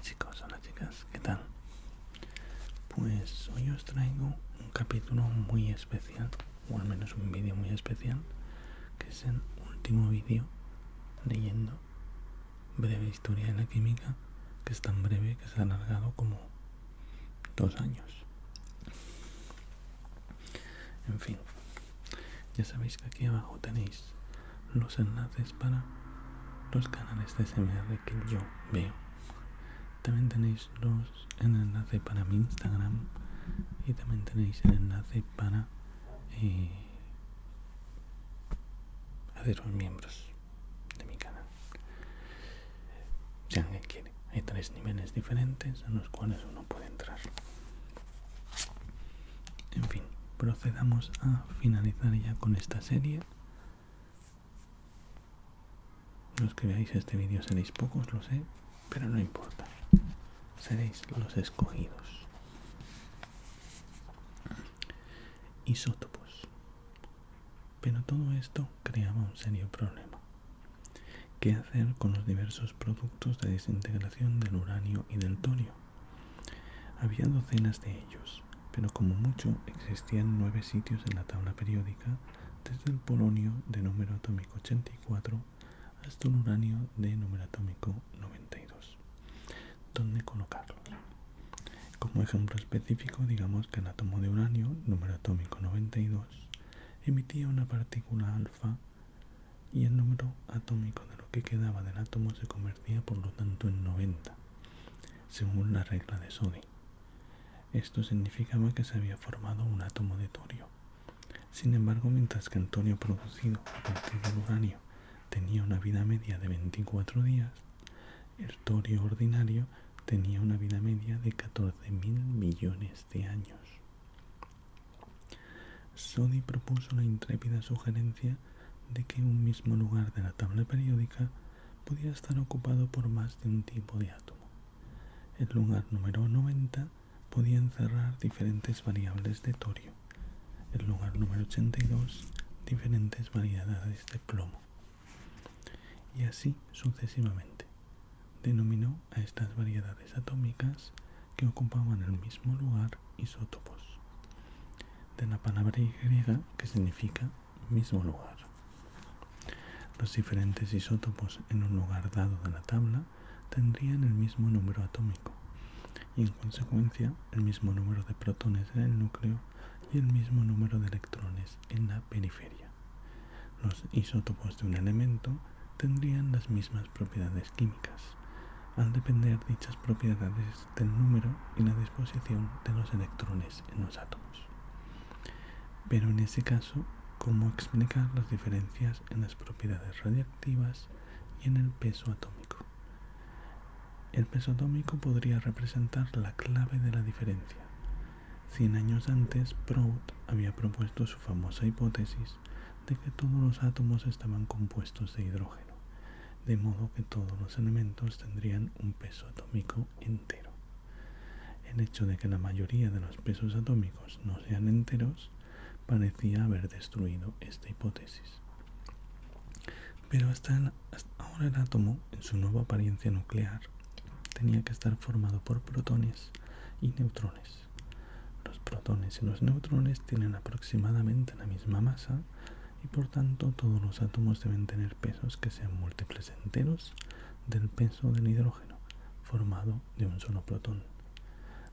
chicos, hola chicas, ¿qué tal? Pues hoy os traigo un capítulo muy especial, o al menos un vídeo muy especial, que es el último vídeo leyendo Breve Historia de la Química, que es tan breve que se ha alargado como 2 años. En fin, ya sabéis que aquí abajo tenéis los enlaces para los canales de SMR que yo veo. También tenéis el enlace para mi Instagram y también tenéis el enlace para haceros miembros de mi canal. Si alguien quiere, hay 3 niveles diferentes en los cuales uno puede entrar. En fin, procedamos a finalizar ya con esta serie. Los que veáis este vídeo seréis pocos, lo sé, pero no importa. Seréis los escogidos. Isótopos. Pero todo esto creaba un serio problema. ¿Qué hacer con los diversos productos de desintegración del uranio y del torio? Había docenas de ellos, pero como mucho existían 9 sitios en la tabla periódica, desde el polonio de número atómico 84 hasta el uranio de número atómico 92. ¿Dónde colocarlos? Como ejemplo específico, digamos que el átomo de uranio, número atómico 92, emitía una partícula alfa y el número atómico de lo que quedaba del átomo se convertía por lo tanto en 90, según la regla de Soddy. Esto significaba que se había formado un átomo de torio. Sin embargo, mientras que el torio producido a partir del uranio tenía una vida media de 24 días, el torio ordinario tenía una vida media de 14.000 millones de años. Soddy propuso la intrépida sugerencia de que un mismo lugar de la tabla periódica podía estar ocupado por más de un tipo de átomo. El lugar número 90 podía encerrar diferentes variables de torio, el lugar número 82 diferentes variedades de plomo, y así sucesivamente. Denominó a estas variedades atómicas que ocupaban el mismo lugar isótopos, de la palabra griega que significa mismo lugar. Los diferentes isótopos en un lugar dado de la tabla tendrían el mismo número atómico y en consecuencia el mismo número de protones en el núcleo y el mismo número de electrones en la periferia. Los isótopos de un elemento tendrían las mismas propiedades químicas, al depender dichas propiedades del número y la disposición de los electrones en los átomos. Pero en ese caso, ¿cómo explicar las diferencias en las propiedades radiactivas y en el peso atómico? El peso atómico podría representar la clave de la diferencia. 100 años antes, Prout había propuesto su famosa hipótesis de que todos los átomos estaban compuestos de hidrógeno, de modo que todos los elementos tendrían un peso atómico entero. El hecho de que la mayoría de los pesos atómicos no sean enteros parecía haber destruido esta hipótesis. Pero hasta ahora el átomo, en su nueva apariencia nuclear, tenía que estar formado por protones y neutrones. Los protones y los neutrones tienen aproximadamente la misma masa y por tanto todos los átomos deben tener pesos que sean múltiples enteros del peso del hidrógeno, formado de un solo protón.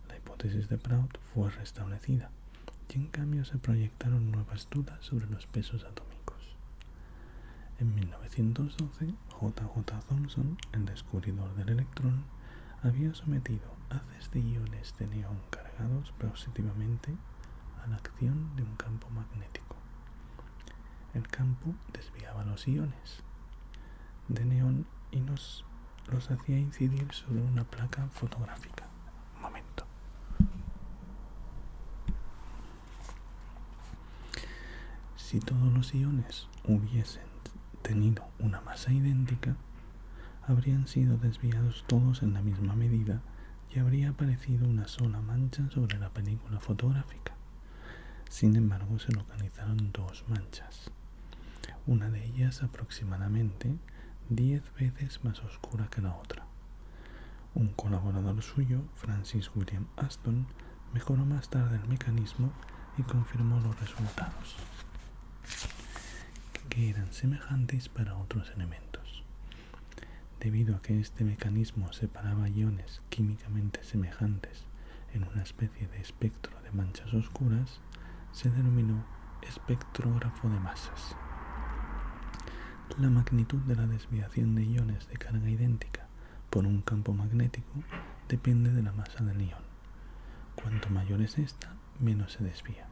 La hipótesis de Prout fue restablecida y en cambio se proyectaron nuevas dudas sobre los pesos atómicos. En 1912, J.J. Thomson, el descubridor del electrón, había sometido haces de iones de neón cargados positivamente a la acción de un campo magnético. El campo desviaba los iones de neón y los hacía incidir sobre una placa fotográfica. Un momento. Si todos los iones hubiesen tenido una masa idéntica, habrían sido desviados todos en la misma medida y habría aparecido una sola mancha sobre la película fotográfica. Sin embargo, se localizaron 2 manchas, una de ellas aproximadamente 10 veces más oscura que la otra. Un colaborador suyo, Francis William Aston, mejoró más tarde el mecanismo y confirmó los resultados, que eran semejantes para otros elementos. Debido a que este mecanismo separaba iones químicamente semejantes en una especie de espectro de manchas oscuras, se denominó espectrógrafo de masas. La magnitud de la desviación de iones de carga idéntica por un campo magnético depende de la masa del ion. Cuanto mayor es esta, menos se desvía.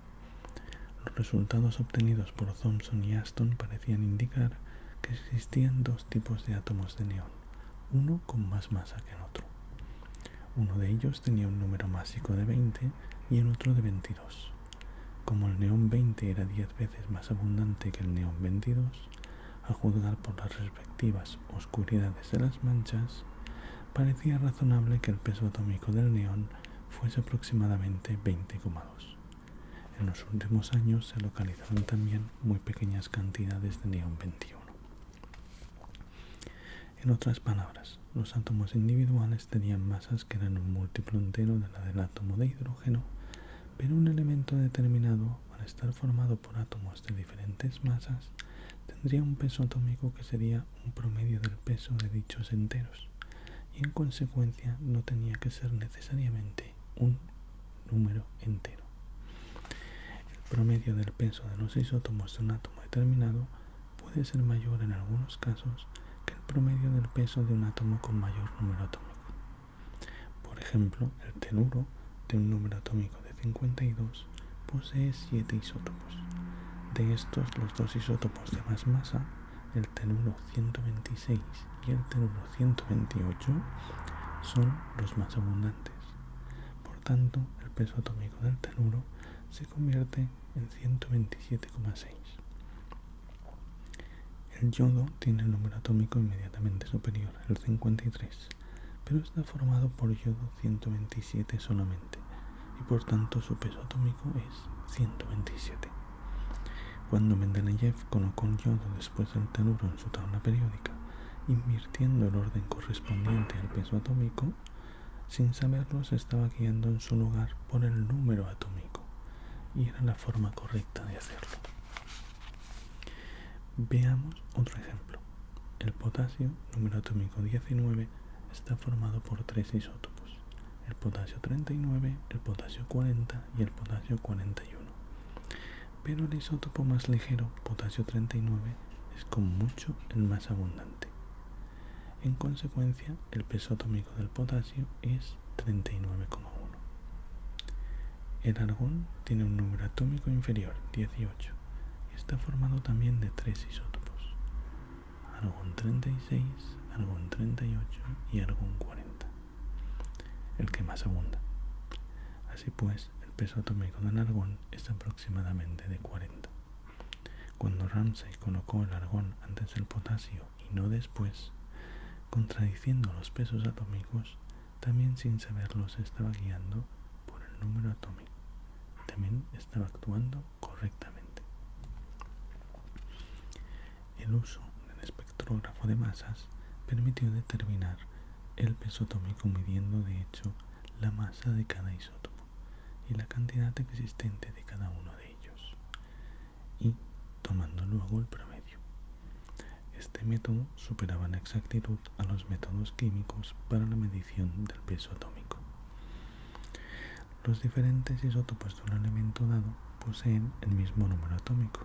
Los resultados obtenidos por Thomson y Aston parecían indicar que existían dos tipos de átomos de neón, uno con más masa que el otro. Uno de ellos tenía un número másico de 20 y el otro de 22. Como el neón 20 era 10 veces más abundante que el neón 22, a juzgar por las respectivas oscuridades de las manchas, parecía razonable que el peso atómico del neón fuese aproximadamente 20,2. En los últimos años se localizaron también muy pequeñas cantidades de neón 21. En otras palabras, los átomos individuales tenían masas que eran un múltiplo entero de la del átomo de hidrógeno, pero un elemento determinado, al estar formado por átomos de diferentes masas, tendría un peso atómico que sería un promedio del peso de dichos enteros, y en consecuencia no tenía que ser necesariamente un número entero. El promedio del peso de los isótopos de un átomo determinado puede ser mayor en algunos casos que el promedio del peso de un átomo con mayor número atómico. Por ejemplo, el teluro, de un número atómico de 52, posee 7 isótopos. De estos, los dos isótopos de más masa, el teluro 126 y el teluro 128, son los más abundantes. Por tanto, el peso atómico del teluro se convierte en 127,6. El yodo tiene el número atómico inmediatamente superior, el 53, pero está formado por yodo 127 solamente, y por tanto su peso atómico es 127. Cuando Mendeleev colocó el yodo después del teluro en su tabla periódica, invirtiendo el orden correspondiente al peso atómico, sin saberlo se estaba guiando en su lugar por el número atómico, y era la forma correcta de hacerlo. Veamos otro ejemplo. El potasio, número atómico 19, está formado por 3 isótopos, el potasio 39, el potasio 40 y el potasio 41. Pero el isótopo más ligero, potasio 39, es con mucho el más abundante. En consecuencia, el peso atómico del potasio es 39,1. El argón tiene un número atómico inferior, 18, y está formado también de 3 isótopos, argón 36, argón 38 y argón 40, el que más abunda. Así pues, el peso atómico del argón es aproximadamente de 40. Cuando Ramsay colocó el argón antes del potasio y no después, contradiciendo los pesos atómicos, también sin saberlo se estaba guiando por el número atómico. También estaba actuando correctamente. El uso del espectrógrafo de masas permitió determinar el peso atómico midiendo de hecho la masa de cada isótopo y la cantidad existente de cada uno de ellos, y tomando luego el promedio. Este método superaba en exactitud a los métodos químicos para la medición del peso atómico. Los diferentes isótopos de un elemento dado poseen el mismo número atómico,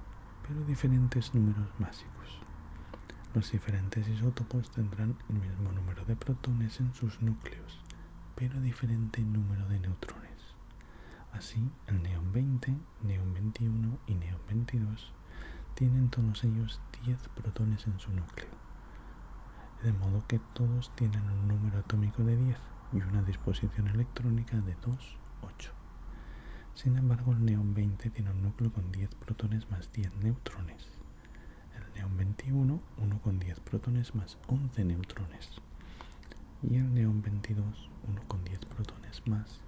pero diferentes números másicos. Los diferentes isótopos tendrán el mismo número de protones en sus núcleos, pero diferente número de neutrones. Así, el neón 20, neón 21 y neón 22 tienen todos ellos 10 protones en su núcleo, de modo que todos tienen un número atómico de 10 y una disposición electrónica de 2, 8. Sin embargo, el neón 20 tiene un núcleo con 10 protones más 10 neutrones. El neón 21, uno con 10 protones más 11 neutrones. Y el neón 22, uno con 10 protones más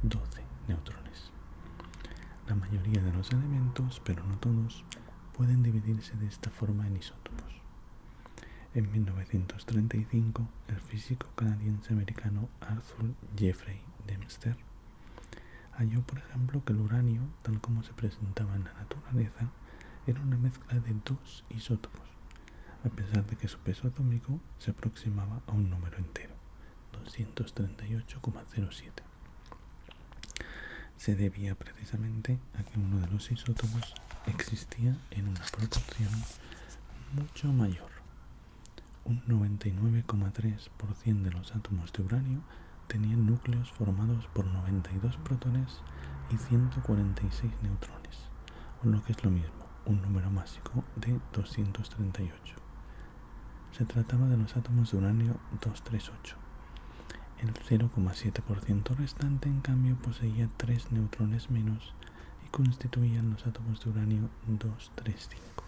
12 neutrones. La mayoría de los elementos, pero no todos, pueden dividirse de esta forma en isótopos. En 1935, el físico canadiense-americano Arthur Jeffrey Dempster halló, por ejemplo, que el uranio, tal como se presentaba en la naturaleza, era una mezcla de dos isótopos, a pesar de que su peso atómico se aproximaba a un número entero, 238,07. Se debía precisamente a que uno de los isótopos existía en una proporción mucho mayor. Un 99,3% de los átomos de uranio tenían núcleos formados por 92 protones y 146 neutrones, o lo que es lo mismo, un número másico de 238. Se trataba de los átomos de uranio 238. El 0,7% restante, en cambio, poseía 3 neutrones menos y constituían los átomos de uranio 235.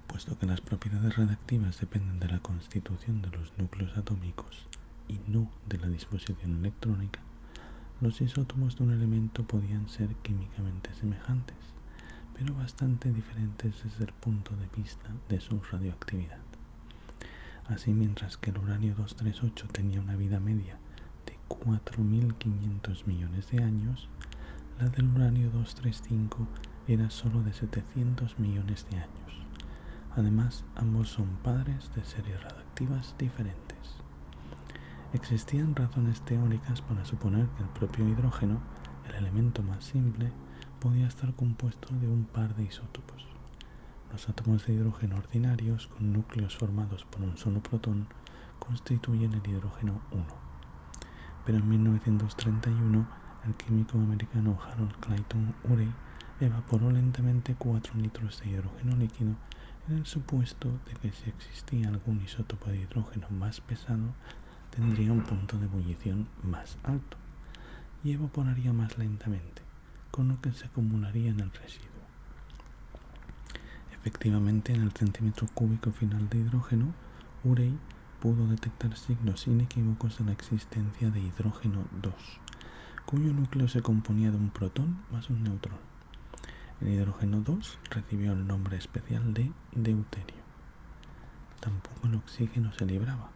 Puesto que las propiedades radiactivas dependen de la constitución de los núcleos atómicos y no de la disposición electrónica, los isótopos de un elemento podían ser químicamente semejantes, pero bastante diferentes desde el punto de vista de su radioactividad. Así, mientras que el uranio 238 tenía una vida media de 4.500 millones de años, la del uranio 235 era solo de 700 millones de años. Además, ambos son padres de series radiactivas diferentes. Existían razones teóricas para suponer que el propio hidrógeno, el elemento más simple, podía estar compuesto de un par de isótopos. Los átomos de hidrógeno ordinarios con núcleos formados por un solo protón constituyen el hidrógeno 1. Pero en 1931, el químico americano Harold Clayton Urey evaporó lentamente 4 litros de hidrógeno líquido en el supuesto de que si existía algún isótopo de hidrógeno más pesado, tendría un punto de ebullición más alto y evaporaría más lentamente, con lo que se acumularía en el residuo. Efectivamente, en el centímetro cúbico final de hidrógeno, Urey pudo detectar signos inequívocos de la existencia de hidrógeno 2, cuyo núcleo se componía de un protón más un neutrón. El hidrógeno 2 recibió el nombre especial de deuterio. Tampoco el oxígeno se libraba.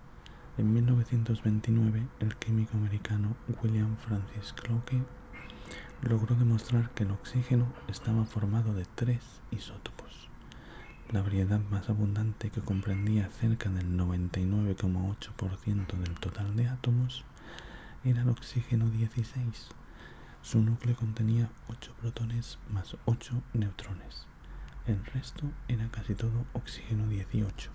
En 1929, el químico americano William Francis Cloke logró demostrar que el oxígeno estaba formado de 3 isótopos. La variedad más abundante, que comprendía cerca del 99,8% del total de átomos, era el oxígeno 16. Su núcleo contenía 8 protones más 8 neutrones. El resto era casi todo oxígeno 18,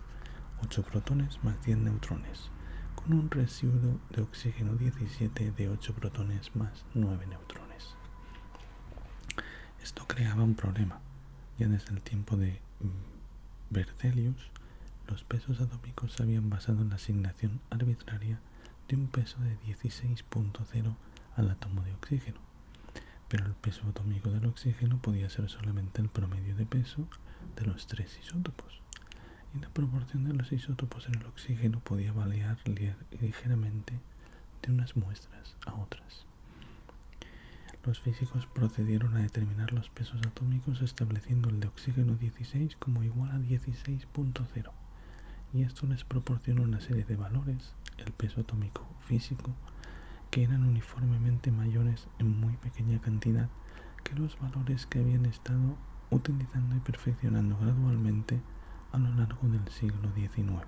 8 protones más 10 neutrones, con un residuo de oxígeno 17 de 8 protones más 9 neutrones. Esto creaba un problema. Ya desde el tiempo de Berzelius, los pesos atómicos se habían basado en la asignación arbitraria de un peso de 16.0 al átomo de oxígeno, pero el peso atómico del oxígeno podía ser solamente el promedio de peso de los 3 isótopos, y la proporción de los isótopos en el oxígeno podía variar ligeramente de unas muestras a otras. Los físicos procedieron a determinar los pesos atómicos estableciendo el de oxígeno 16 como igual a 16.0, y esto les proporcionó una serie de valores, el peso atómico físico, que eran uniformemente mayores en muy pequeña cantidad que los valores que habían estado utilizando y perfeccionando gradualmente a lo largo del siglo XIX,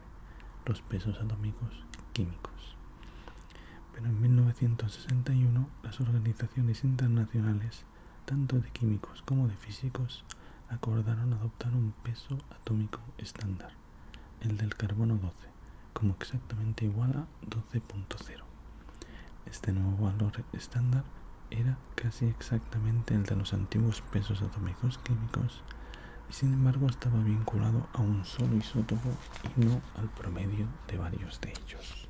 los pesos atómicos químicos. Pero en 1961, las organizaciones internacionales, tanto de químicos como de físicos, acordaron adoptar un peso atómico estándar, el del carbono 12, como exactamente igual a 12.0. Este nuevo valor estándar era casi exactamente el de los antiguos pesos atómicos químicos y sin embargo estaba vinculado a un solo isótopo y no al promedio de varios de ellos.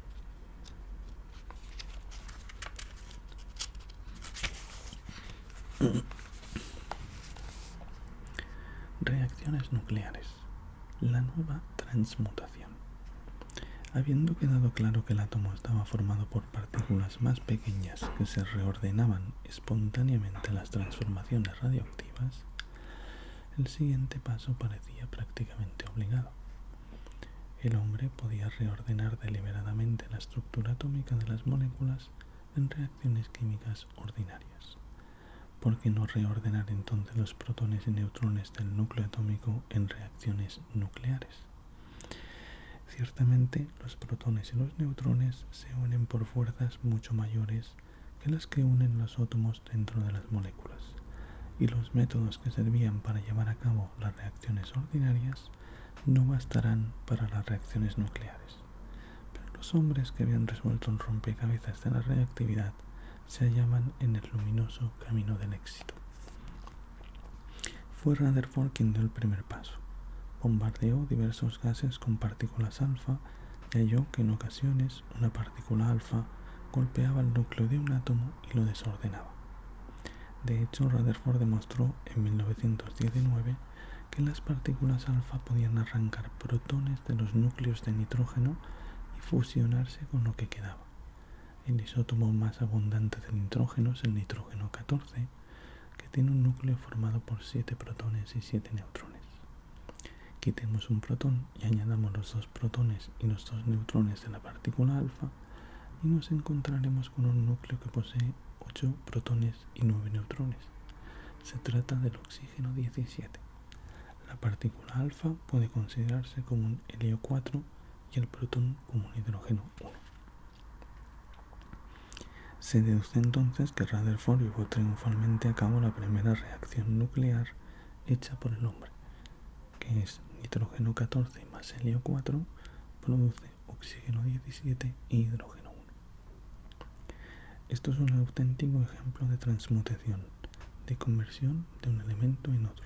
Reacciones nucleares. La nueva transmutación. Habiendo quedado claro que el átomo estaba formado por partículas más pequeñas que se reordenaban espontáneamente a las transformaciones radioactivas, el siguiente paso parecía prácticamente obligado. el hombre podía reordenar deliberadamente la estructura atómica de las moléculas en reacciones químicas ordinarias. ¿Por qué no reordenar entonces los protones y neutrones del núcleo atómico en reacciones nucleares? Ciertamente, los protones y los neutrones se unen por fuerzas mucho mayores que las que unen los átomos dentro de las moléculas, y los métodos que servían para llevar a cabo las reacciones ordinarias no bastarán para las reacciones nucleares. Pero los hombres que habían resuelto el rompecabezas de la reactividad se hallaban en el luminoso camino del éxito. Fue Rutherford quien dio el primer paso. Bombardeó diversos gases con partículas alfa y halló que en ocasiones una partícula alfa golpeaba el núcleo de un átomo y lo desordenaba. De hecho, Rutherford demostró en 1919 que las partículas alfa podían arrancar protones de los núcleos de nitrógeno y fusionarse con lo que quedaba. El isótopo más abundante del nitrógeno es el nitrógeno 14, que tiene un núcleo formado por 7 protones y 7 neutrones. Quitemos un protón y añadamos los 2 protones y los 2 neutrones de la partícula alfa y nos encontraremos con un núcleo que posee 8 protones y 9 neutrones. Se trata del oxígeno 17. La partícula alfa puede considerarse como un helio 4 y el protón como un hidrógeno 1. Se deduce entonces que Rutherford llevó triunfalmente a cabo la primera reacción nuclear hecha por el hombre, que es nitrógeno 14 más helio 4 produce oxígeno 17 y hidrógeno 1. Esto es un auténtico ejemplo de transmutación, de conversión de un elemento en otro.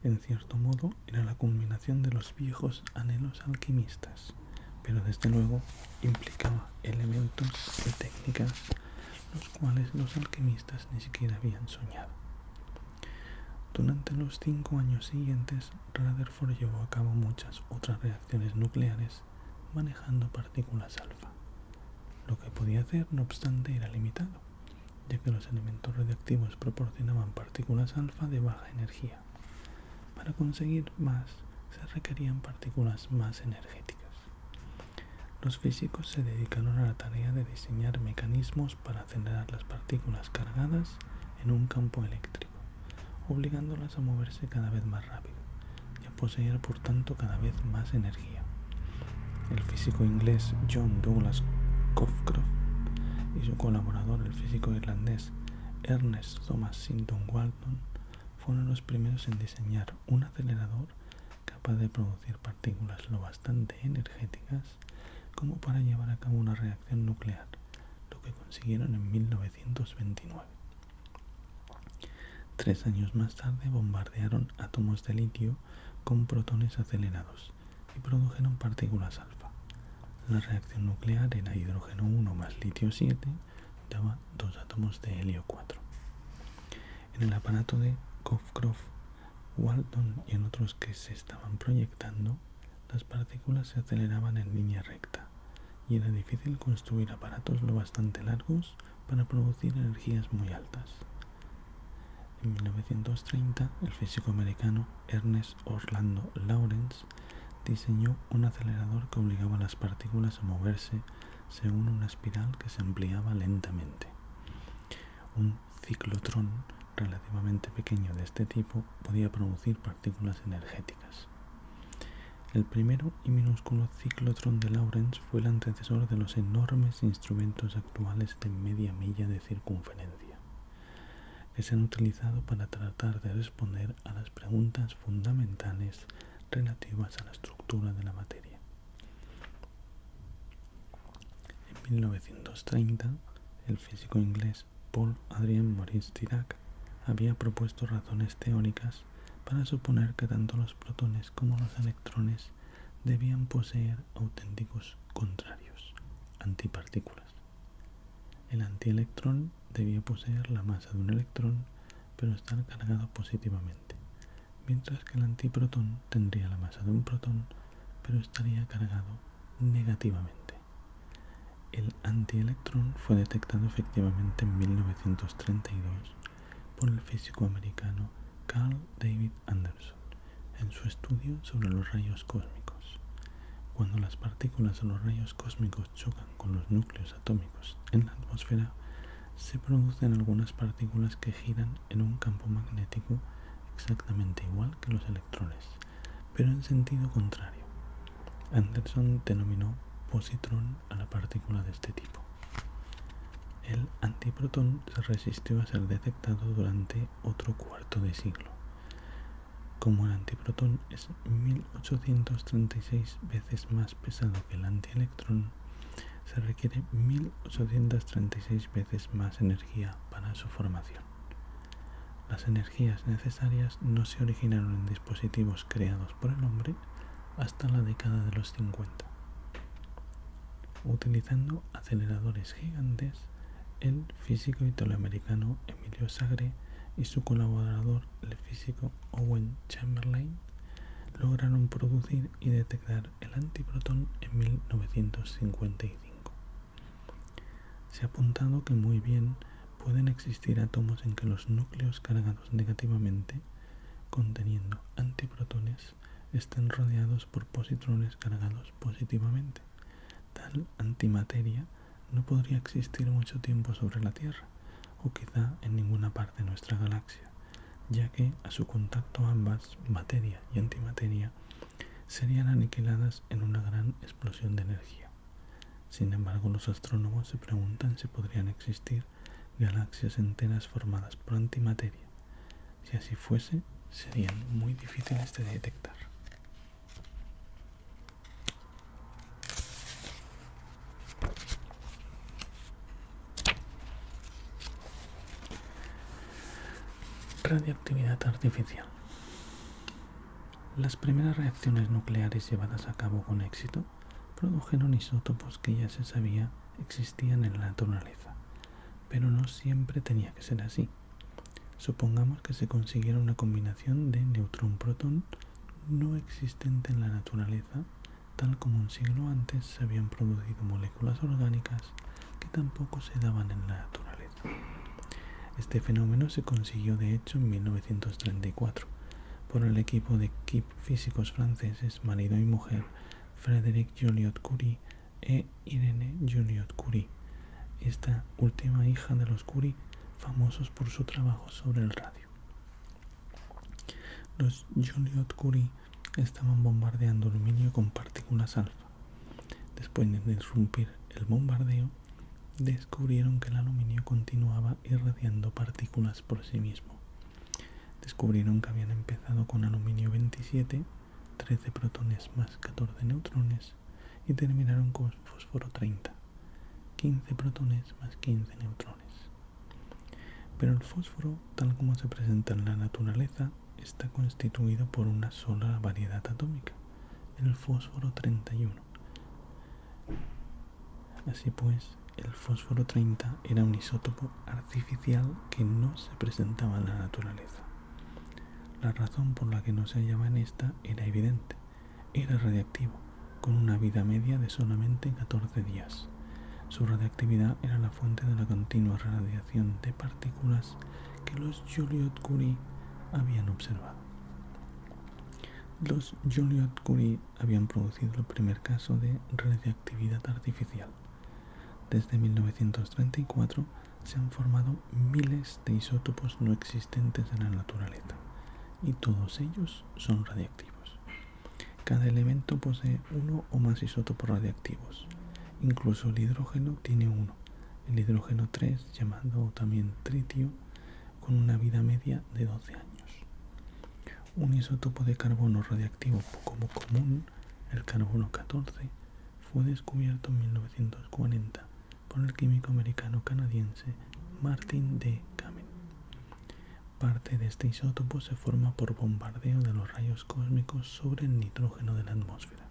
En cierto modo era la culminación de los viejos anhelos alquimistas, pero desde luego implicaba elementos y técnicas los cuales los alquimistas ni siquiera habían soñado. Durante los 5 años siguientes, Rutherford llevó a cabo muchas otras reacciones nucleares manejando partículas alfa. Lo que podía hacer, no obstante, era limitado, ya que los elementos radiactivos proporcionaban partículas alfa de baja energía. Para conseguir más, se requerían partículas más energéticas. Los físicos se dedicaron a la tarea de diseñar mecanismos para acelerar las partículas cargadas en un campo eléctrico, obligándolas a moverse cada vez más rápido y a poseer por tanto cada vez más energía. El físico inglés John Douglas Cockcroft y su colaborador, el físico irlandés Ernest Thomas Sinton Walton, fueron los primeros en diseñar un acelerador capaz de producir partículas lo bastante energéticas como para llevar a cabo una reacción nuclear, lo que consiguieron en 1929. 3 años más tarde bombardearon átomos de litio con protones acelerados y produjeron partículas alfa. La reacción nuclear era hidrógeno 1 más litio 7, daba 2 átomos de helio 4. En el aparato de Cockcroft, Walton y en otros que se estaban proyectando, las partículas se aceleraban en línea recta y era difícil construir aparatos lo bastante largos para producir energías muy altas. En 1930, el físico americano Ernest Orlando Lawrence diseñó un acelerador que obligaba a las partículas a moverse según una espiral que se ampliaba lentamente. Un ciclotrón relativamente pequeño de este tipo podía producir partículas energéticas. El primero y minúsculo ciclotrón de Lawrence fue el antecesor de los enormes instrumentos actuales de media milla de circunferencia, que se han utilizado para tratar de responder a las preguntas fundamentales relativas a la estructura de la materia. En 1930, el físico inglés Paul Adrien Maurice Dirac había propuesto razones teóricas para suponer que tanto los protones como los electrones debían poseer auténticos contrarios, antipartículas. El antielectrón debía poseer la masa de un electrón, pero estar cargado positivamente, mientras que el antiprotón tendría la masa de un protón, pero estaría cargado negativamente. El antielectrón fue detectado efectivamente en 1932 por el físico americano Carl David Anderson en su estudio sobre los rayos cósmicos. Cuando las partículas o los rayos cósmicos chocan con los núcleos atómicos en la atmósfera, se producen algunas partículas que giran en un campo magnético exactamente igual que los electrones, pero en sentido contrario. Anderson denominó positrón a la partícula de este tipo. El antiprotón se resistió a ser detectado durante otro cuarto de siglo. Como el antiprotón es 1836 veces más pesado que el antielectrón, se requiere 1836 veces más energía para su formación. Las energías necesarias no se originaron en dispositivos creados por el hombre hasta la década de los 50. Utilizando aceleradores gigantes, el físico italoamericano Emilio Sagre y su colaborador, el físico Owen Chamberlain, lograron producir y detectar el antiprotón en 1955. Se ha apuntado que muy bien pueden existir átomos en que los núcleos cargados negativamente, conteniendo antiprotones, estén rodeados por positrones cargados positivamente. Tal antimateria no podría existir mucho tiempo sobre la Tierra, o quizá en ninguna parte de nuestra galaxia, ya que a su contacto ambas, materia y antimateria, serían aniquiladas en una gran explosión de energía. Sin embargo, los astrónomos se preguntan si podrían existir galaxias enteras formadas por antimateria. Si así fuese, serían muy difíciles de detectar. Radiactividad artificial. Las primeras reacciones nucleares llevadas a cabo con éxito produjeron isótopos que ya se sabía existían en la naturaleza, pero no siempre tenía que ser así. Supongamos que se consiguiera una combinación de neutrón-protón no existente en la naturaleza, tal como un siglo antes se habían producido moléculas orgánicas que tampoco se daban en la naturaleza. Este fenómeno se consiguió de hecho en 1934 por el equipo de físicos franceses, marido y mujer, Frédéric Joliot-Curie e Irene Joliot-Curie, esta última hija de los Curie, famosos por su trabajo sobre el radio. Los Joliot-Curie estaban bombardeando aluminio con partículas alfa. Después de interrumpir el bombardeo, descubrieron que el aluminio continuaba irradiando partículas por sí mismo. Descubrieron que habían empezado con aluminio 27, 13 protones más 14 neutrones, y terminaron con fósforo 30, 15 protones más 15 neutrones. Pero el fósforo, tal como se presenta en la naturaleza, está constituido por una sola variedad atómica, el fósforo 31. Así pues, el fósforo 30 era un isótopo artificial que no se presentaba en la naturaleza. La razón por la que no se hallaba en esta era evidente. Era radiactivo, con una vida media de solamente 14 días. Su radiactividad era la fuente de la continua radiación de partículas que los Joliot-Curie habían observado. Los Joliot-Curie habían producido el primer caso de radiactividad artificial. Desde 1934 se han formado miles de isótopos no existentes en la naturaleza, y todos ellos son radiactivos. Cada elemento posee uno o más isótopos radiactivos. Incluso el hidrógeno tiene uno, el hidrógeno 3, llamado también tritio, con una vida media de 12 años. Un isótopo de carbono radiactivo como común, el carbono 14, fue descubierto en 1940 por el químico americano-canadiense Martin D. Kamen. Parte de este isótopo se forma por bombardeo de los rayos cósmicos sobre el nitrógeno de la atmósfera.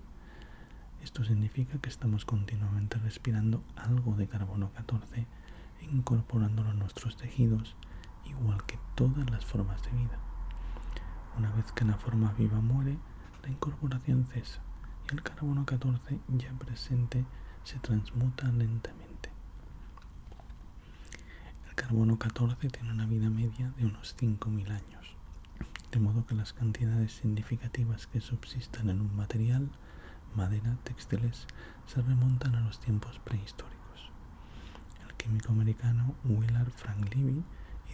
Esto significa que estamos continuamente respirando algo de carbono 14 e incorporándolo a nuestros tejidos, igual que todas las formas de vida. Una vez que la forma viva muere, la incorporación cesa y el carbono 14 ya presente se transmuta lentamente. El carbono 14 tiene una vida media de unos 5.000 años, de modo que las cantidades significativas que subsistan en un material madera, textiles, se remontan a los tiempos prehistóricos. El químico americano Willard Frank Libby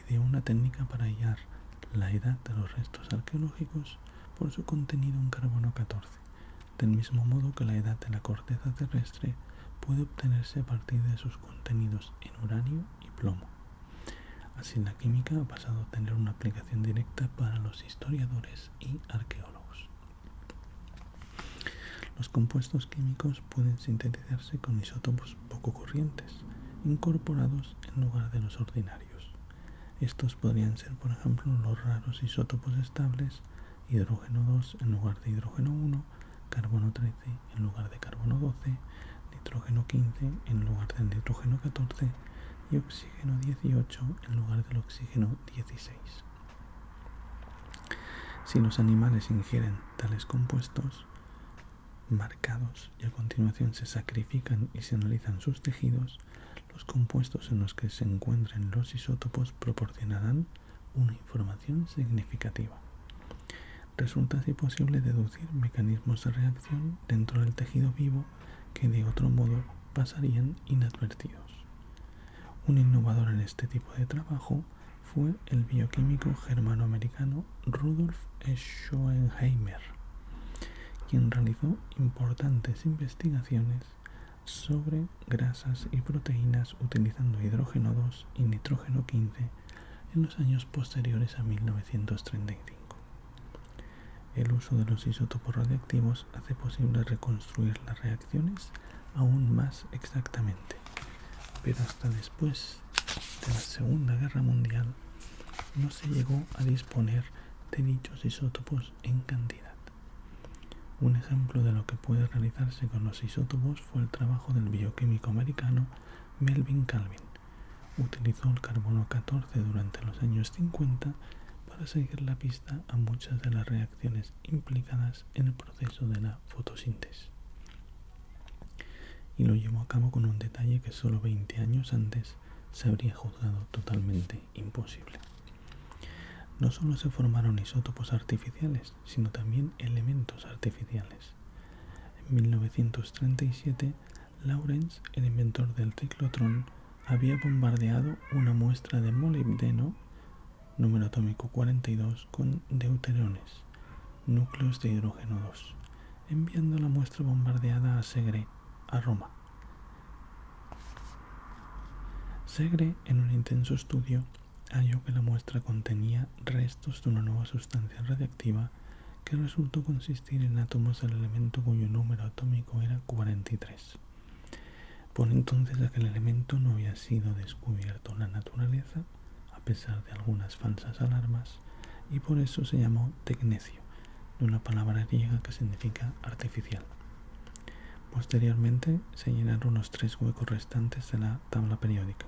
ideó una técnica para hallar la edad de los restos arqueológicos por su contenido en carbono 14, del mismo modo que la edad de la corteza terrestre puede obtenerse a partir de sus contenidos en uranio y plomo. Así la química ha pasado a tener una aplicación directa para los historiadores y arqueólogos. Los compuestos químicos pueden sintetizarse con isótopos poco corrientes, incorporados en lugar de los ordinarios. Estos podrían ser, por ejemplo, los raros isótopos estables, hidrógeno 2 en lugar de hidrógeno 1, carbono 13 en lugar de carbono 12, nitrógeno 15 en lugar del nitrógeno 14 y oxígeno 18 en lugar del oxígeno 16. Si los animales ingieren tales compuestos marcados y a continuación se sacrifican y se analizan sus tejidos, los compuestos en los que se encuentren los isótopos proporcionarán una información significativa. Resulta así posible deducir mecanismos de reacción dentro del tejido vivo que de otro modo pasarían inadvertidos. Un innovador en este tipo de trabajo fue el bioquímico germano-americano Rudolf Schottenheimer, quien realizó importantes investigaciones sobre grasas y proteínas utilizando hidrógeno 2 y nitrógeno 15 en los años posteriores a 1935. El uso de los isótopos radiactivos hace posible reconstruir las reacciones aún más exactamente, pero hasta después de la Segunda Guerra Mundial no se llegó a disponer de dichos isótopos en cantidad. Un ejemplo de lo que puede realizarse con los isótopos fue el trabajo del bioquímico americano Melvin Calvin. Utilizó el carbono 14 durante los años 50 para seguir la pista a muchas de las reacciones implicadas en el proceso de la fotosíntesis. Y lo llevó a cabo con un detalle que solo 20 años antes se habría juzgado totalmente imposible. No solo se formaron isótopos artificiales, sino también elementos artificiales. En 1937, Lawrence, el inventor del ciclotrón, había bombardeado una muestra de molibdeno, número atómico 42, con deuterones, núcleos de hidrógeno 2, enviando la muestra bombardeada a Segre, a Roma. Segre, en un intenso estudio, halló que la muestra contenía restos de una nueva sustancia radiactiva que resultó consistir en átomos del elemento cuyo número atómico era 43. Por entonces aquel elemento no había sido descubierto en la naturaleza, a pesar de algunas falsas alarmas, y por eso se llamó tecnecio, de una palabra griega que significa artificial. Posteriormente se llenaron los 3 huecos restantes de la tabla periódica.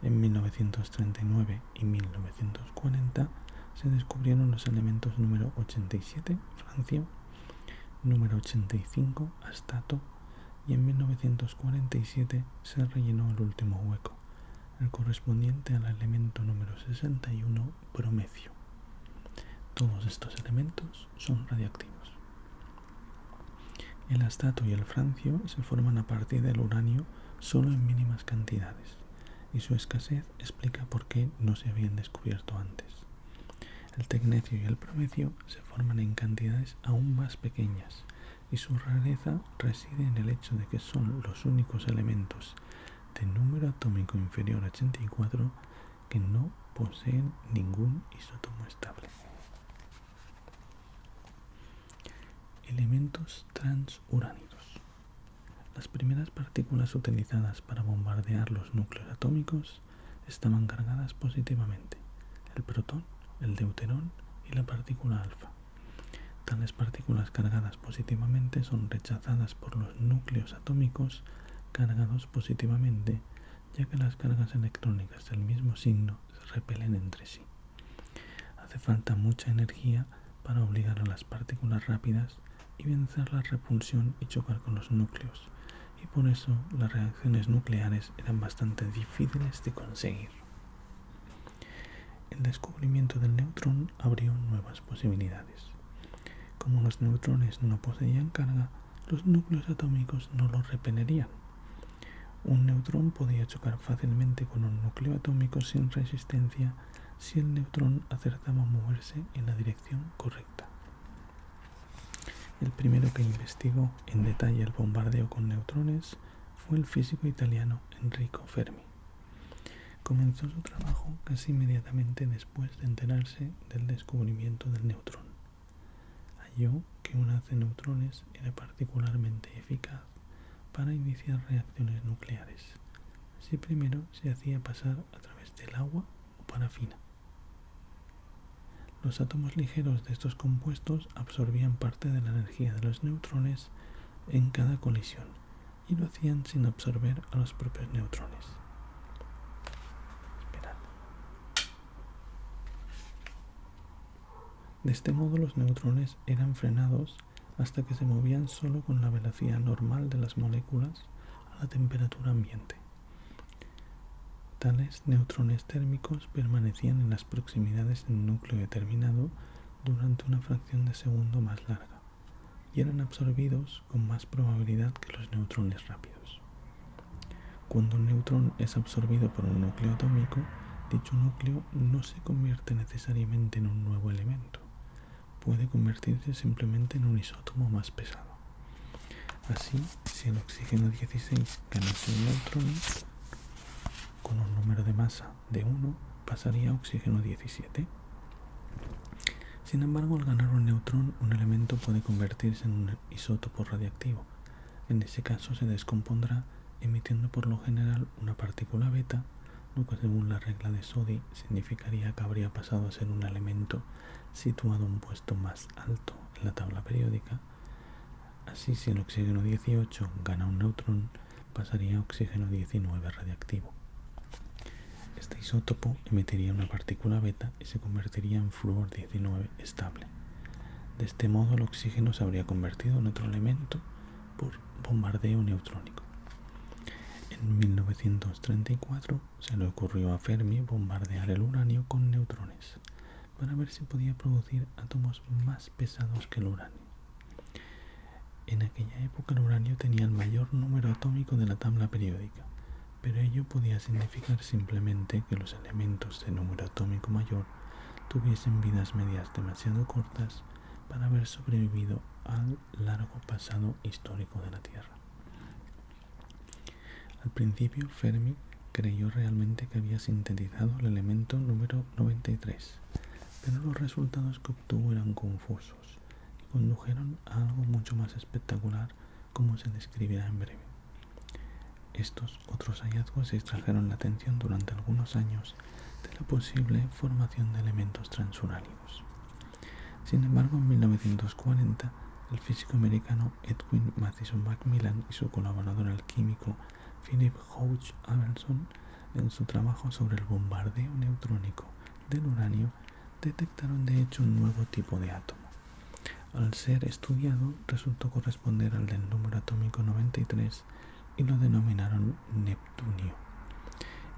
En 1939 y 1940 se descubrieron los elementos número 87, francio, número 85, astato, y en 1947 se rellenó el último hueco, el correspondiente al elemento número 61, bromecio. Todos estos elementos son radiactivos. El astato y el francio se forman a partir del uranio solo en mínimas cantidades, y su escasez explica por qué no se habían descubierto antes. El tecnecio y el bromecio se forman en cantidades aún más pequeñas, y su rareza reside en el hecho de que son los únicos elementos de número atómico inferior a 84 que no poseen ningún isótopo estable. Elementos transuránicos. Las primeras partículas utilizadas para bombardear los núcleos atómicos estaban cargadas positivamente: el protón, el deuterón y la partícula alfa. Tales partículas cargadas positivamente son rechazadas por los núcleos atómicos cargados positivamente, ya que las cargas electrónicas del mismo signo se repelen entre sí. Hace falta mucha energía para obligar a las partículas rápidas y vencer la repulsión y chocar con los núcleos, y por eso las reacciones nucleares eran bastante difíciles de conseguir. El descubrimiento del neutrón abrió nuevas posibilidades. Como los neutrones no poseían carga, los núcleos atómicos no lo repelerían. Un neutrón podía chocar fácilmente con un núcleo atómico sin resistencia si el neutrón acertaba a moverse en la dirección correcta. El primero que investigó en detalle el bombardeo con neutrones fue el físico italiano Enrico Fermi. Comenzó su trabajo casi inmediatamente después de enterarse del descubrimiento del neutrón. Halló que un haz de neutrones era particularmente eficaz para iniciar reacciones nucleares, si primero se hacía pasar a través del agua o parafina. Los átomos ligeros de estos compuestos absorbían parte de la energía de los neutrones en cada colisión y lo hacían sin absorber a los propios neutrones. De este modo los neutrones eran frenados hasta que se movían solo con la velocidad normal de las moléculas a la temperatura ambiente. Tales neutrones térmicos permanecían en las proximidades del núcleo determinado durante una fracción de segundo más larga y eran absorbidos con más probabilidad que los neutrones rápidos. Cuando un neutrón es absorbido por un núcleo atómico, dicho núcleo no se convierte necesariamente en un nuevo elemento. Puede convertirse simplemente en un isótopo más pesado. Así, si el oxígeno 16 ganase un neutrón con un número de masa de 1, pasaría a oxígeno 17. Sin embargo, al ganar un neutrón, un elemento puede convertirse en un isótopo radiactivo. En ese caso se descompondrá emitiendo por lo general una partícula beta, lo que según la regla de Soddy significaría que habría pasado a ser un elemento situado un puesto más alto en la tabla periódica. Así, si el oxígeno 18 gana un neutrón, pasaría a oxígeno 19 radiactivo. Este isótopo emitiría una partícula beta y se convertiría en flúor 19 estable. De este modo, el oxígeno se habría convertido en otro elemento por bombardeo neutrónico. En 1934 se le ocurrió a Fermi bombardear el uranio con neutrones para ver si podía producir átomos más pesados que el uranio. En aquella época el uranio tenía el mayor número atómico de la tabla periódica, pero ello podía significar simplemente que los elementos de número atómico mayor tuviesen vidas medias demasiado cortas para haber sobrevivido al largo pasado histórico de la Tierra. Al principio, Fermi creyó realmente que había sintetizado el elemento número 93, pero los resultados que obtuvo eran confusos y condujeron a algo mucho más espectacular, como se describirá en breve. Estos otros hallazgos distrajeron la atención durante algunos años de la posible formación de elementos transuránicos. Sin embargo, en 1940, el físico americano Edwin Mathison Macmillan y su colaborador el químico Philip Hodge Abelson, en su trabajo sobre el bombardeo neutrónico del uranio, detectaron de hecho un nuevo tipo de átomo. Al ser estudiado, resultó corresponder al del número atómico 93 y lo denominaron neptunio.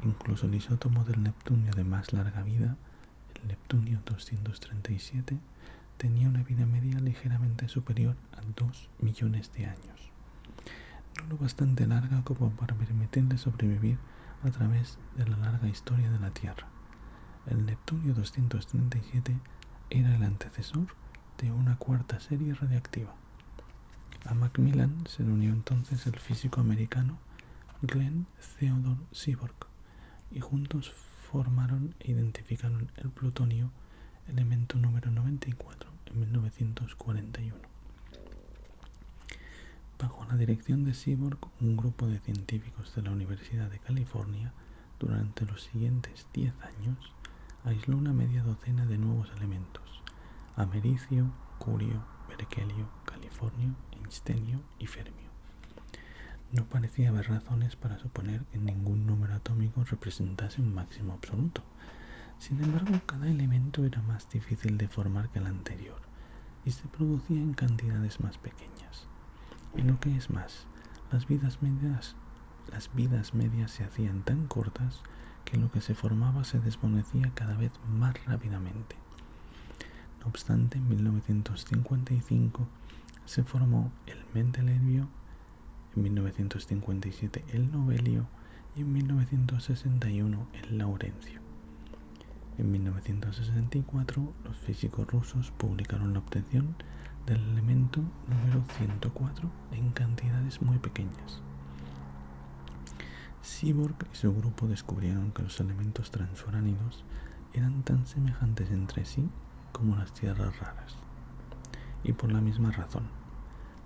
Incluso el isótopo del neptunio de más larga vida, el neptunio 237, tenía una vida media ligeramente superior a 2 millones de años. No lo bastante larga como para permitirle sobrevivir a través de la larga historia de la Tierra. El neptunio 237 era el antecesor de una cuarta serie radiactiva. A Macmillan se le unió entonces el físico americano Glenn Theodore Seaborg y juntos formaron e identificaron el plutonio, elemento número 94, en 1941. Bajo la dirección de Seaborg, un grupo de científicos de la Universidad de California, durante los siguientes 10 años, aisló una media docena de nuevos elementos: americio, curio, berkelio, californio, einsteinio y fermio. No parecía haber razones para suponer que ningún número atómico representase un máximo absoluto. Sin embargo, cada elemento era más difícil de formar que el anterior y se producía en cantidades más pequeñas. Y lo que es más, las vidas medias se hacían tan cortas que lo que se formaba se desvanecía cada vez más rápidamente. No obstante, en 1955 se formó el mendelevio, en 1957 el novelio y en 1961 el laurencio. En 1964 los físicos rusos publicaron la obtención del elemento número 104 en cantidades muy pequeñas. Seaborg y su grupo descubrieron que los elementos transuránidos eran tan semejantes entre sí como las tierras raras. Y por la misma razón,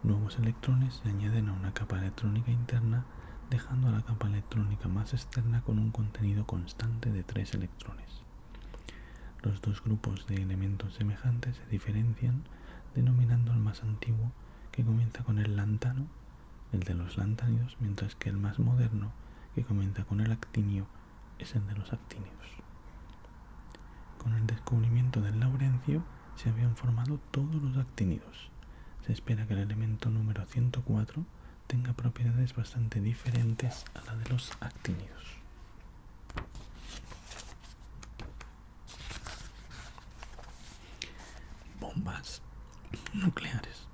nuevos electrones se añaden a una capa electrónica interna, dejando a la capa electrónica más externa con un contenido constante de 3 electrones. Los dos grupos de elementos semejantes se diferencian denominando al más antiguo, que comienza con el lantano, el de los lantánidos, mientras que el más moderno, que comienza con el actinio, es el de los actínidos. Con el descubrimiento del laurencio se habían formado todos los actínidos. Se espera que el elemento número 104 tenga propiedades bastante diferentes a la de los actínidos. Bombas nucleares.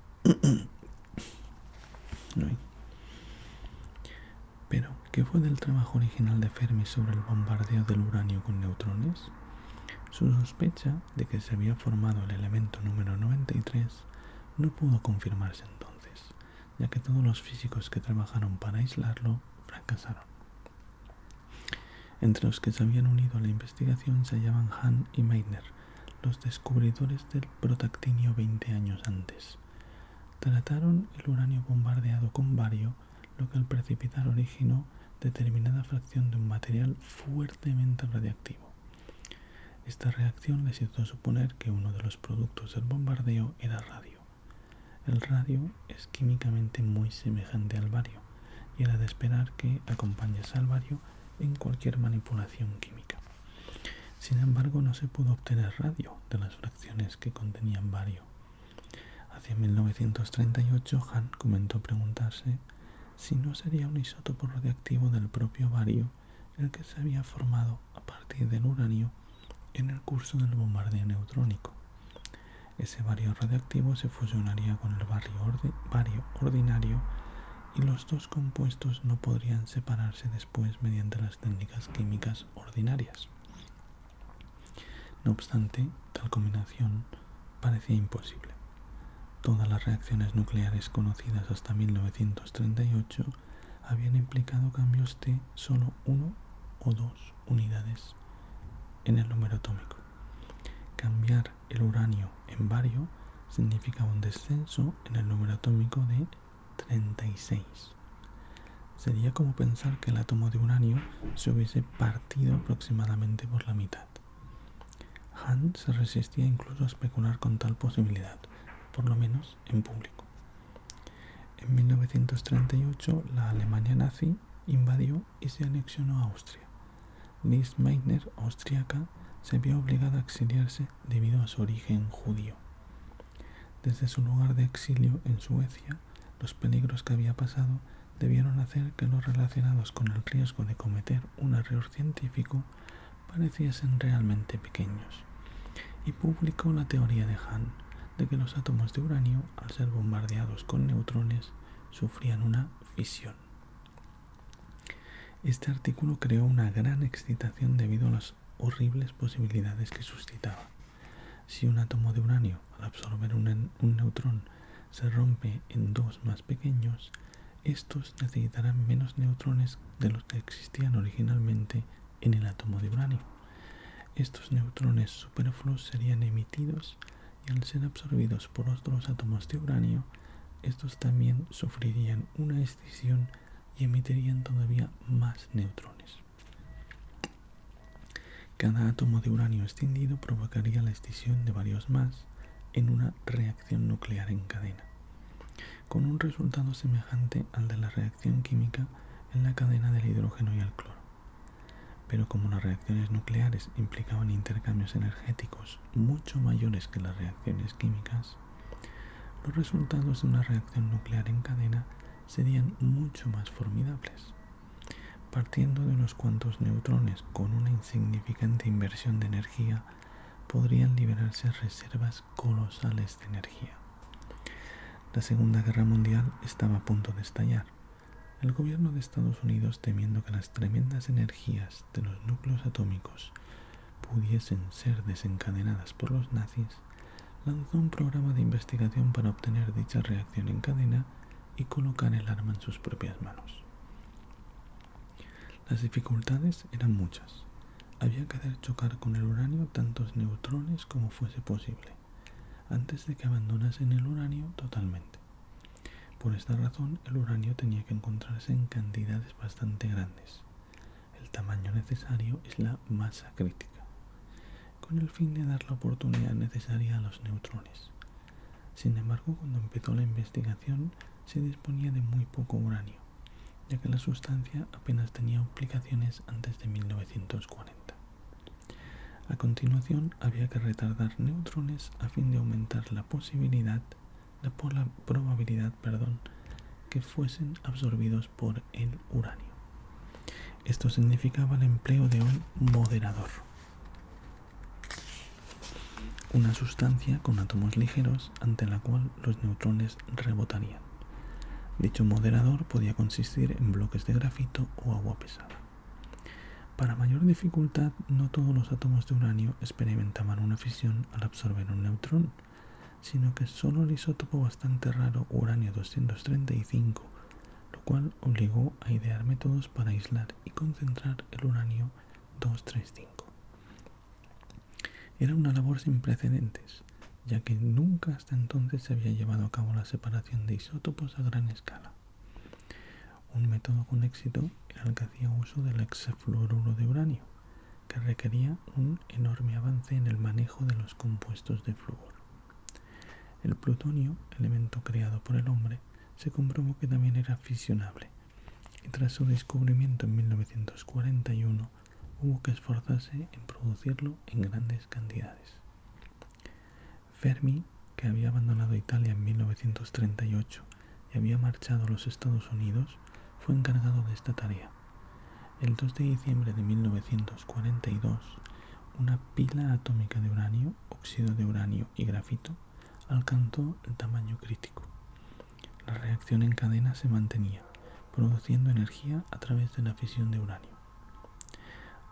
Pero, ¿qué fue del trabajo original de Fermi sobre el bombardeo del uranio con neutrones? Su sospecha de que se había formado el elemento número 93 no pudo confirmarse entonces, ya que todos los físicos que trabajaron para aislarlo fracasaron. Entre los que se habían unido a la investigación se hallaban Hahn y Meitner, los descubridores del protactinio 20 años antes. Trataron el uranio bombardeado con bario, lo que al precipitar originó determinada fracción de un material fuertemente radiactivo. Esta reacción les hizo suponer que uno de los productos del bombardeo era radio. El radio es químicamente muy semejante al bario, y era de esperar que acompañase al bario en cualquier manipulación química. Sin embargo, no se pudo obtener radio de las fracciones que contenían bario. Hacia 1938, Hahn comenzó a preguntarse si no sería un isótopo radiactivo del propio bario el que se había formado a partir del uranio en el curso del bombardeo neutrónico. Ese bario radiactivo se fusionaría con el bario ordinario y los dos compuestos no podrían separarse después mediante las técnicas químicas ordinarias. No obstante, tal combinación parecía imposible. Todas las reacciones nucleares conocidas hasta 1938 habían implicado cambios de solo 1 o 2 unidades en el número atómico. Cambiar el uranio en bario significaba un descenso en el número atómico de 36. Sería como pensar que el átomo de uranio se hubiese partido aproximadamente por la mitad. Hahn se resistía incluso a especular con tal posibilidad, por lo menos en público. En 1938, la Alemania nazi invadió y se anexionó a Austria. Lise Meitner, austríaca, se vio obligada a exiliarse debido a su origen judío. Desde su lugar de exilio en Suecia, los peligros que había pasado debieron hacer que los relacionados con el riesgo de cometer un error científico pareciesen realmente pequeños, y publicó la teoría de Hahn de que los átomos de uranio, al ser bombardeados con neutrones, sufrían una fisión. Este artículo creó una gran excitación debido a las horribles posibilidades que suscitaba. Si un átomo de uranio, al absorber un neutrón, se rompe en dos más pequeños, estos necesitarán menos neutrones de los que existían originalmente en el átomo de uranio. Estos neutrones superfluos serían emitidos y al ser absorbidos por otros átomos de uranio, estos también sufrirían una escisión y emitirían todavía más neutrones. Cada átomo de uranio escindido provocaría la escisión de varios más en una reacción nuclear en cadena, con un resultado semejante al de la reacción química en la cadena del hidrógeno y el cloro. Pero como las reacciones nucleares implicaban intercambios energéticos mucho mayores que las reacciones químicas, los resultados de una reacción nuclear en cadena serían mucho más formidables. Partiendo de unos cuantos neutrones con una insignificante inversión de energía, podrían liberarse reservas colosales de energía. La Segunda Guerra Mundial estaba a punto de estallar. El gobierno de Estados Unidos, temiendo que las tremendas energías de los núcleos atómicos pudiesen ser desencadenadas por los nazis, lanzó un programa de investigación para obtener dicha reacción en cadena y colocar el arma en sus propias manos. Las dificultades eran muchas. Había que hacer chocar con el uranio tantos neutrones como fuese posible, antes de que abandonasen el uranio totalmente. Por esta razón, el uranio tenía que encontrarse en cantidades bastante grandes. El tamaño necesario es la masa crítica, con el fin de dar la oportunidad necesaria a los neutrones. Sin embargo, cuando empezó la investigación, se disponía de muy poco uranio, ya que la sustancia apenas tenía aplicaciones antes de 1940. A continuación, había que retardar neutrones a fin de aumentar la probabilidad que fuesen absorbidos por el uranio. Esto significaba el empleo de un moderador, una sustancia con átomos ligeros ante la cual los neutrones rebotarían. Dicho moderador podía consistir en bloques de grafito o agua pesada. Para mayor dificultad, no todos los átomos de uranio experimentaban una fisión al absorber un neutrón, sino que solo el isótopo bastante raro uranio-235, lo cual obligó a idear métodos para aislar y concentrar el uranio-235. Era una labor sin precedentes, ya que nunca hasta entonces se había llevado a cabo la separación de isótopos a gran escala. Un método con éxito era el que hacía uso del hexafluoruro de uranio, que requería un enorme avance en el manejo de los compuestos de flúor. El plutonio, elemento creado por el hombre, se comprobó que también era fisionable, y tras su descubrimiento en 1941 hubo que esforzarse en producirlo en grandes cantidades. Fermi, que había abandonado Italia en 1938 y había marchado a los Estados Unidos, fue encargado de esta tarea. El 2 de diciembre de 1942, una pila atómica de uranio, óxido de uranio y grafito alcanzó el tamaño crítico. La reacción en cadena se mantenía, produciendo energía a través de la fisión de uranio.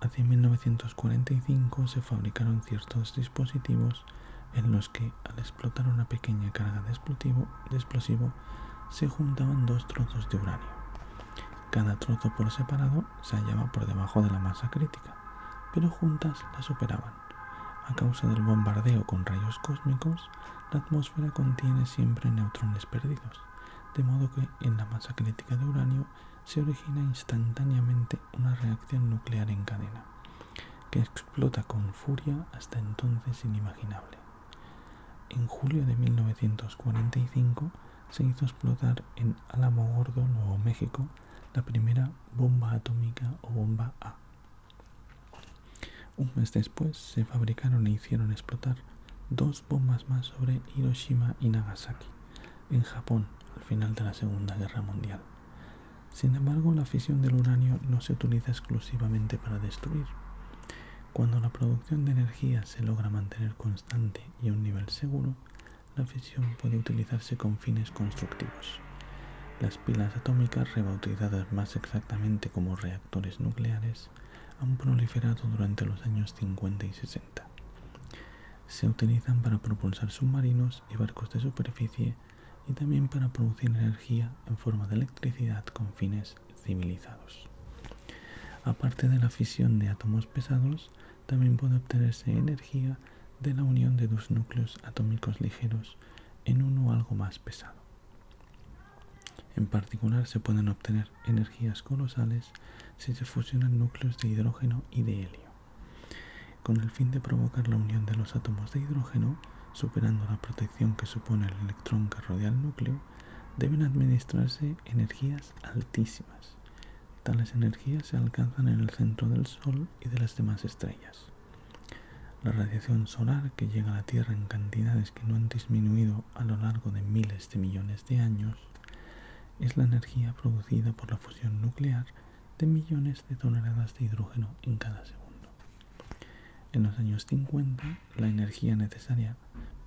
Hacia 1945 se fabricaron ciertos dispositivos en los que, al explotar una pequeña carga de explosivo, se juntaban dos trozos de uranio. Cada trozo por separado se hallaba por debajo de la masa crítica, pero juntas la superaban. A causa del bombardeo con rayos cósmicos, la atmósfera contiene siempre neutrones perdidos, de modo que en la masa crítica de uranio se origina instantáneamente una reacción nuclear en cadena, que explota con furia hasta entonces inimaginable. En julio de 1945 se hizo explotar en Alamogordo, Nuevo México, la primera bomba atómica o bomba A. Un mes después se fabricaron e hicieron explotar dos bombas más sobre Hiroshima y Nagasaki, en Japón, al final de la Segunda Guerra Mundial. Sin embargo, la fisión del uranio no se utiliza exclusivamente para destruir. Cuando la producción de energía se logra mantener constante y a un nivel seguro, la fisión puede utilizarse con fines constructivos. Las pilas atómicas, rebautizadas más exactamente como reactores nucleares, han proliferado durante los años 50 y 60. Se utilizan para propulsar submarinos y barcos de superficie y también para producir energía en forma de electricidad con fines civilizados. Aparte de la fisión de átomos pesados, también puede obtenerse energía de la unión de dos núcleos atómicos ligeros en uno algo más pesado. En particular, se pueden obtener energías colosales si se fusionan núcleos de hidrógeno y de helio, con el fin de provocar la unión de los átomos de hidrógeno, superando la protección que supone el electrón que rodea el núcleo. Deben administrarse energías altísimas. Tales energías se alcanzan en el centro del Sol y de las demás estrellas. La radiación solar, que llega a la Tierra en cantidades que no han disminuido a lo largo de miles de millones de años, es la energía producida por la fusión nuclear de millones de toneladas de hidrógeno en cada segundo. En los años 50, la energía necesaria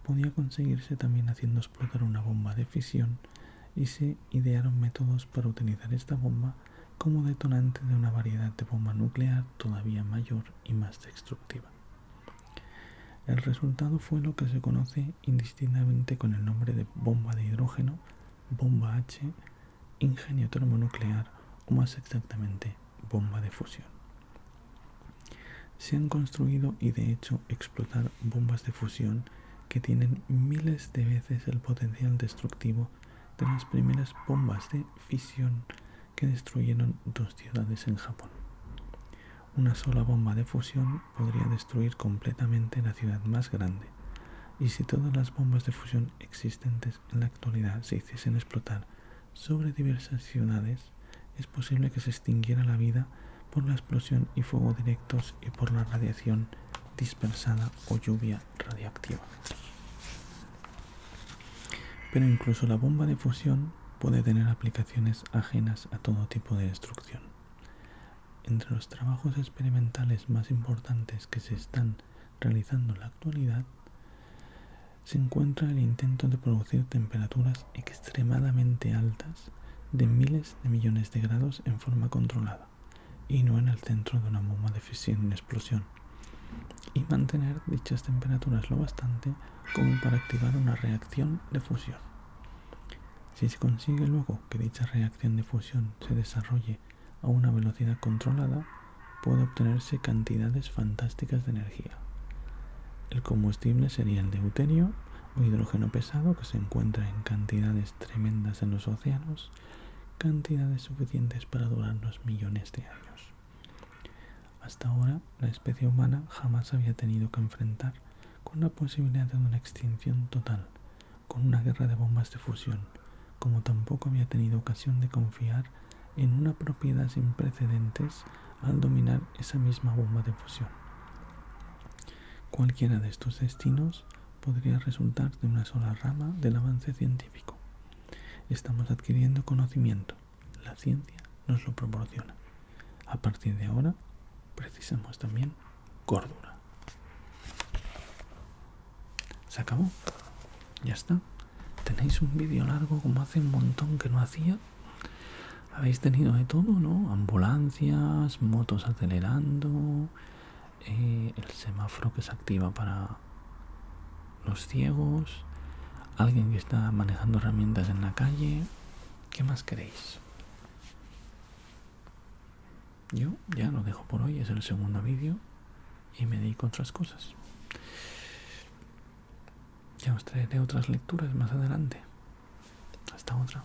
podía conseguirse también haciendo explotar una bomba de fisión y se idearon métodos para utilizar esta bomba como detonante de una variedad de bomba nuclear todavía mayor y más destructiva. El resultado fue lo que se conoce indistintamente con el nombre de bomba de hidrógeno, bomba H, ingenio termonuclear o más exactamente bomba de fusión. Se han construido y de hecho explotar bombas de fusión que tienen miles de veces el potencial destructivo de las primeras bombas de fisión que destruyeron 2 ciudades en Japón. Una sola bomba de fusión podría destruir completamente la ciudad más grande, y si todas las bombas de fusión existentes en la actualidad se hiciesen explotar sobre diversas ciudades, es posible que se extinguiera la vida por la explosión y fuego directos y por la radiación dispersada o lluvia radiactiva. Pero incluso la bomba de fusión puede tener aplicaciones ajenas a todo tipo de destrucción. Entre los trabajos experimentales más importantes que se están realizando en la actualidad se encuentra el intento de producir temperaturas extremadamente altas de miles de millones de grados en forma controlada y no en el centro de una bomba de fisión en explosión, y mantener dichas temperaturas lo bastante como para activar una reacción de fusión. Si se consigue luego que dicha reacción de fusión se desarrolle a una velocidad controlada, puede obtenerse cantidades fantásticas de energía. El combustible sería el deuterio o hidrógeno pesado, que se encuentra en cantidades tremendas en los océanos, cantidades suficientes para durarnos millones de años. Hasta ahora, la especie humana jamás había tenido que enfrentar con la posibilidad de una extinción total, con una guerra de bombas de fusión, como tampoco había tenido ocasión de confiar en una propiedad sin precedentes al dominar esa misma bomba de fusión. Cualquiera de estos destinos podría resultar de una sola rama del avance científico. Estamos adquiriendo conocimiento, la ciencia nos lo proporciona. A partir de ahora, precisamos también cordura. ¿Se acabó? Ya está. ¿Tenéis un vídeo largo como hace un montón que no hacía? Habéis tenido de todo, ¿no? Ambulancias, motos acelerando, el semáforo que se activa para los ciegos, alguien que está manejando herramientas en la calle. ¿Qué más queréis? Yo ya lo dejo por hoy, es el segundo vídeo y me dedico a otras cosas. Ya os traeré otras lecturas más adelante. Hasta otra.